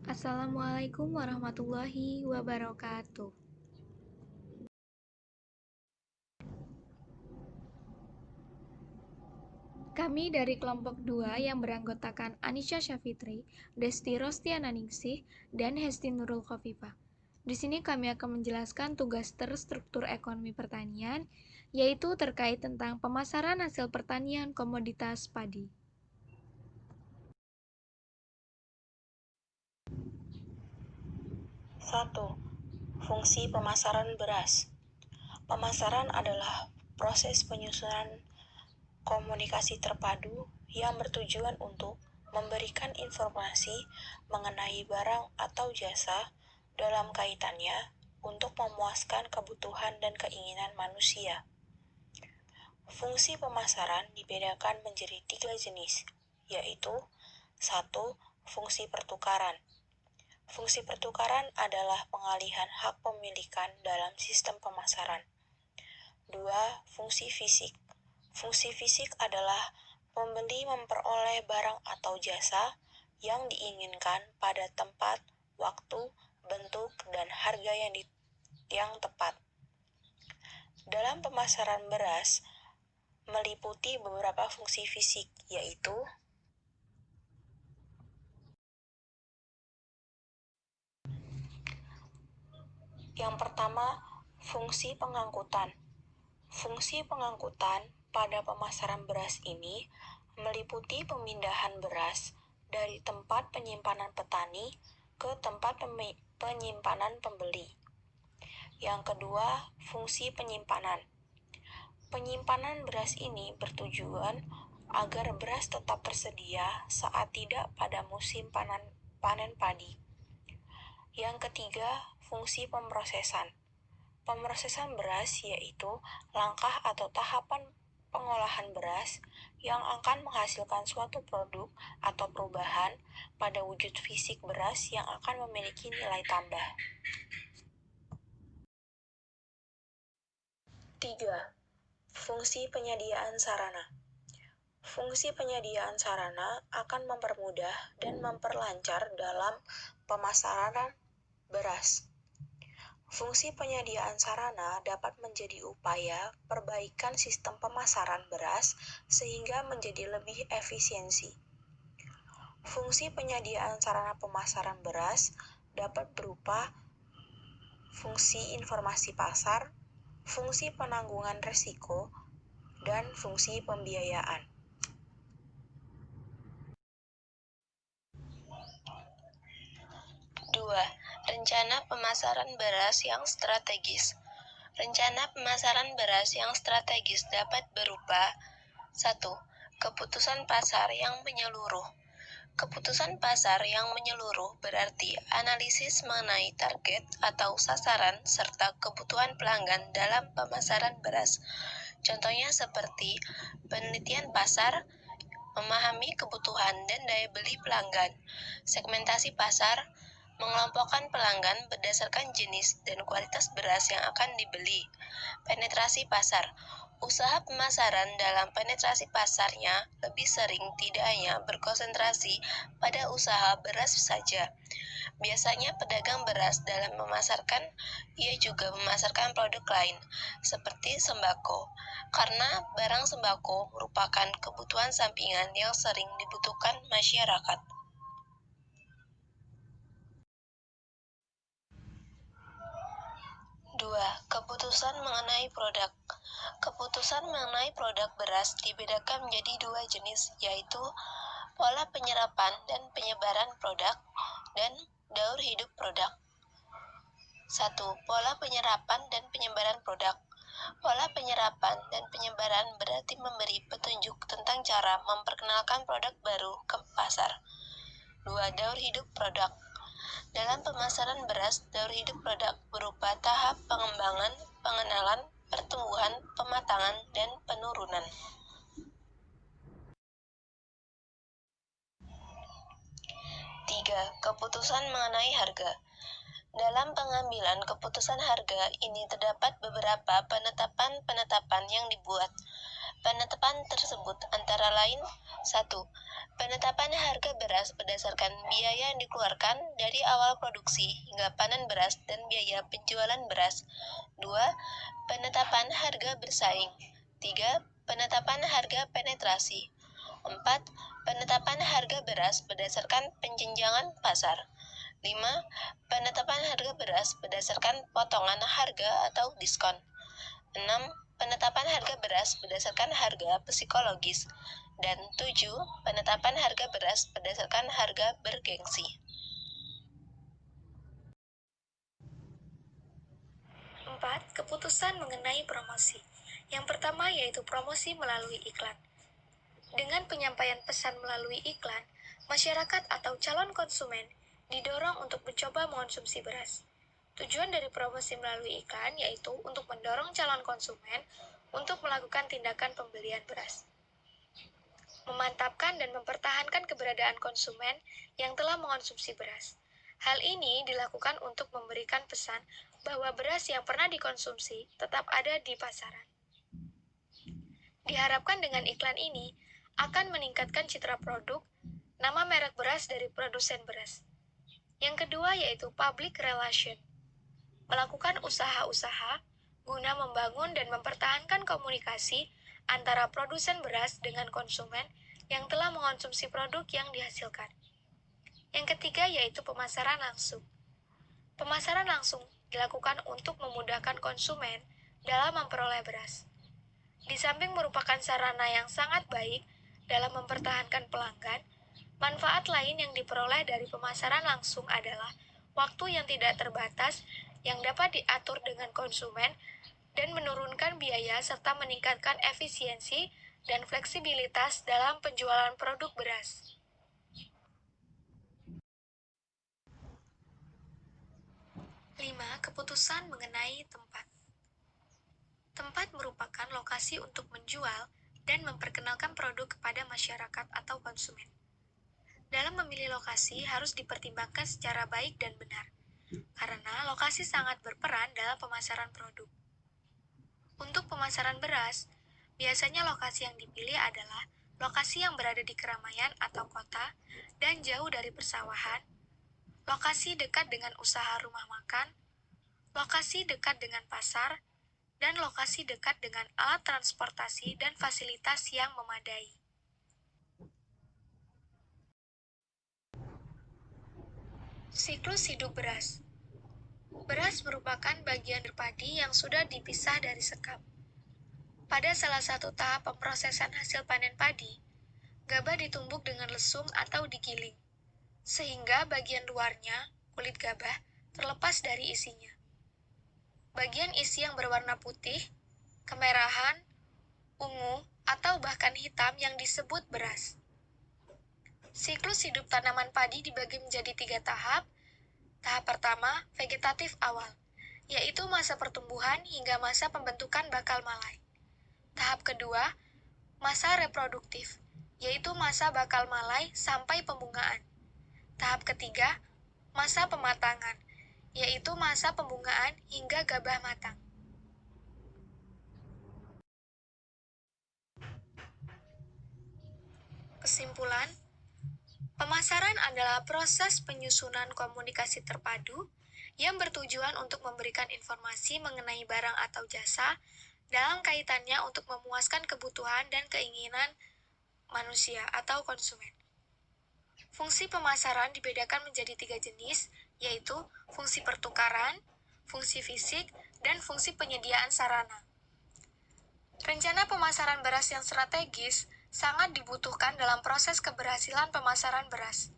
Assalamualaikum warahmatullahi wabarakatuh. Kami dari kelompok 2 yang beranggotakan Anisha Syafitri, Desti Rostiana Ningsih, dan Hesti Nurul Khofifah. Di sini kami akan menjelaskan tugas terstruktur ekonomi pertanian, yaitu terkait tentang pemasaran hasil pertanian komoditas padi. Satu, fungsi pemasaran beras. Pemasaran adalah proses penyusunan komunikasi terpadu yang bertujuan untuk memberikan informasi mengenai barang atau jasa dalam kaitannya untuk memuaskan kebutuhan dan keinginan manusia. Fungsi pemasaran dibedakan menjadi 3 jenis, yaitu 1. Fungsi pertukaran. Fungsi pertukaran adalah pengalihan hak pemilikan dalam sistem pemasaran. 2. Fungsi fisik. Fungsi fisik adalah pembeli memperoleh barang atau jasa yang diinginkan pada tempat, waktu, bentuk, dan harga yang tepat. Dalam pemasaran beras, meliputi beberapa fungsi fisik, yaitu yang pertama, fungsi pengangkutan. Fungsi pengangkutan pada pemasaran beras ini meliputi pemindahan beras dari tempat penyimpanan petani ke tempat penyimpanan pembeli. Yang kedua, fungsi penyimpanan. Penyimpanan beras ini bertujuan agar beras tetap tersedia saat tidak pada musim panen padi. Yang ketiga, fungsi pemrosesan. Pemrosesan beras yaitu langkah atau tahapan pengolahan beras yang akan menghasilkan suatu produk atau perubahan pada wujud fisik beras yang akan memiliki nilai tambah. 3. Fungsi penyediaan sarana. Fungsi penyediaan sarana akan mempermudah dan memperlancar dalam pemasaran beras. Fungsi penyediaan sarana dapat menjadi upaya perbaikan sistem pemasaran beras sehingga menjadi lebih efisiensi. Fungsi penyediaan sarana pemasaran beras dapat berupa fungsi informasi pasar, fungsi penanggungan risiko, dan fungsi pembiayaan. 2. Rencana pemasaran beras yang strategis. Rencana pemasaran beras yang strategis dapat berupa 1. Keputusan pasar yang menyeluruh. Keputusan pasar yang menyeluruh berarti analisis mengenai target atau sasaran serta kebutuhan pelanggan dalam pemasaran beras. Contohnya seperti penelitian pasar, memahami kebutuhan dan daya beli pelanggan, segmentasi pasar, mengelompokkan pelanggan berdasarkan jenis dan kualitas beras yang akan dibeli. Penetrasi pasar. Usaha pemasaran dalam penetrasi pasarnya lebih sering tidak hanya berkonsentrasi pada usaha beras saja. Biasanya pedagang beras dalam memasarkan, ia juga memasarkan produk lain, seperti sembako, karena barang sembako merupakan kebutuhan sampingan yang sering dibutuhkan masyarakat. 2. Keputusan mengenai produk. Keputusan mengenai produk beras dibedakan menjadi 2 jenis, yaitu pola penyerapan dan penyebaran produk dan daur hidup produk. 1. Pola penyerapan dan penyebaran produk. Pola penyerapan dan penyebaran berarti memberi petunjuk tentang cara memperkenalkan produk baru ke pasar. 2. Daur hidup produk. Dalam pemasaran beras, daur hidup produk berupa tahap pengembangan, pengenalan, pertumbuhan, pematangan, dan penurunan. 3. Keputusan mengenai harga. Dalam pengambilan keputusan harga ini terdapat beberapa penetapan yang dibuat. Penetapan tersebut antara lain 1. Penetapan harga beras berdasarkan biaya yang dikeluarkan dari awal produksi hingga panen beras dan biaya penjualan beras. 2. Penetapan harga bersaing. 3. Penetapan harga penetrasi. 4. Penetapan harga beras berdasarkan penjenjangan pasar. 5. Penetapan harga beras berdasarkan potongan harga atau diskon. 6. Penetapan harga beras berdasarkan harga psikologis. Dan 7. Penetapan harga beras berdasarkan harga bergengsi. 4. Keputusan mengenai promosi. Yang pertama yaitu promosi melalui iklan. Dengan penyampaian pesan melalui iklan, masyarakat atau calon konsumen didorong untuk mencoba mengonsumsi beras. Tujuan dari promosi melalui iklan yaitu untuk mendorong calon konsumen untuk melakukan tindakan pembelian beras. Memantapkan dan mempertahankan keberadaan konsumen yang telah mengonsumsi beras. Hal ini dilakukan untuk memberikan pesan bahwa beras yang pernah dikonsumsi tetap ada di pasaran. Diharapkan dengan iklan ini akan meningkatkan citra produk, nama merek beras dari produsen beras. Yang kedua yaitu public relation. Melakukan usaha-usaha guna membangun dan mempertahankan komunikasi antara produsen beras dengan konsumen yang telah mengonsumsi produk yang dihasilkan. Yang ketiga yaitu pemasaran langsung. Pemasaran langsung dilakukan untuk memudahkan konsumen dalam memperoleh beras. Di samping merupakan sarana yang sangat baik dalam mempertahankan pelanggan, manfaat lain yang diperoleh dari pemasaran langsung adalah waktu yang tidak terbatas yang dapat diatur dengan konsumen dan menurunkan biaya serta meningkatkan efisiensi dan fleksibilitas dalam penjualan produk beras. 5. Keputusan mengenai tempat. Tempat merupakan lokasi untuk menjual dan memperkenalkan produk kepada masyarakat atau konsumen. Dalam memilih lokasi harus dipertimbangkan secara baik dan benar, karena lokasi sangat berperan dalam pemasaran produk. Untuk pemasaran beras, biasanya lokasi yang dipilih adalah lokasi yang berada di keramaian atau kota dan jauh dari persawahan, lokasi dekat dengan usaha rumah makan, lokasi dekat dengan pasar, dan lokasi dekat dengan alat transportasi dan fasilitas yang memadai. Siklus hidup beras. Beras merupakan bagian padi yang sudah dipisah dari sekam. Pada salah satu tahap pemrosesan hasil panen padi, gabah ditumbuk dengan lesung atau digiling, sehingga bagian luarnya, kulit gabah, terlepas dari isinya. Bagian isi yang berwarna putih, kemerahan, ungu, atau bahkan hitam yang disebut beras. Siklus hidup tanaman padi dibagi menjadi 3 tahap. Tahap pertama, vegetatif awal, yaitu masa pertumbuhan hingga masa pembentukan bakal malai. Tahap kedua, masa reproduktif, yaitu masa bakal malai sampai pembungaan. Tahap ketiga, masa pematangan, yaitu masa pembungaan hingga gabah matang. Kesimpulan, pemasaran adalah proses penyusunan komunikasi terpadu yang bertujuan untuk memberikan informasi mengenai barang atau jasa dalam kaitannya untuk memuaskan kebutuhan dan keinginan manusia atau konsumen. Fungsi pemasaran dibedakan menjadi 3 jenis, yaitu fungsi pertukaran, fungsi fisik, dan fungsi penyediaan sarana. Rencana pemasaran beras yang strategis sangat dibutuhkan dalam proses keberhasilan pemasaran beras.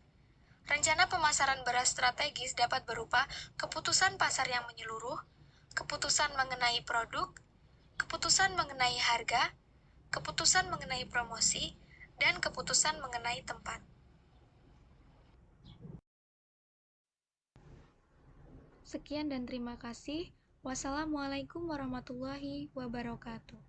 Rencana pemasaran beras strategis dapat berupa keputusan pasar yang menyeluruh, keputusan mengenai produk, keputusan mengenai harga, keputusan mengenai promosi, dan keputusan mengenai tempat. Sekian dan terima kasih. Wassalamualaikum warahmatullahi wabarakatuh.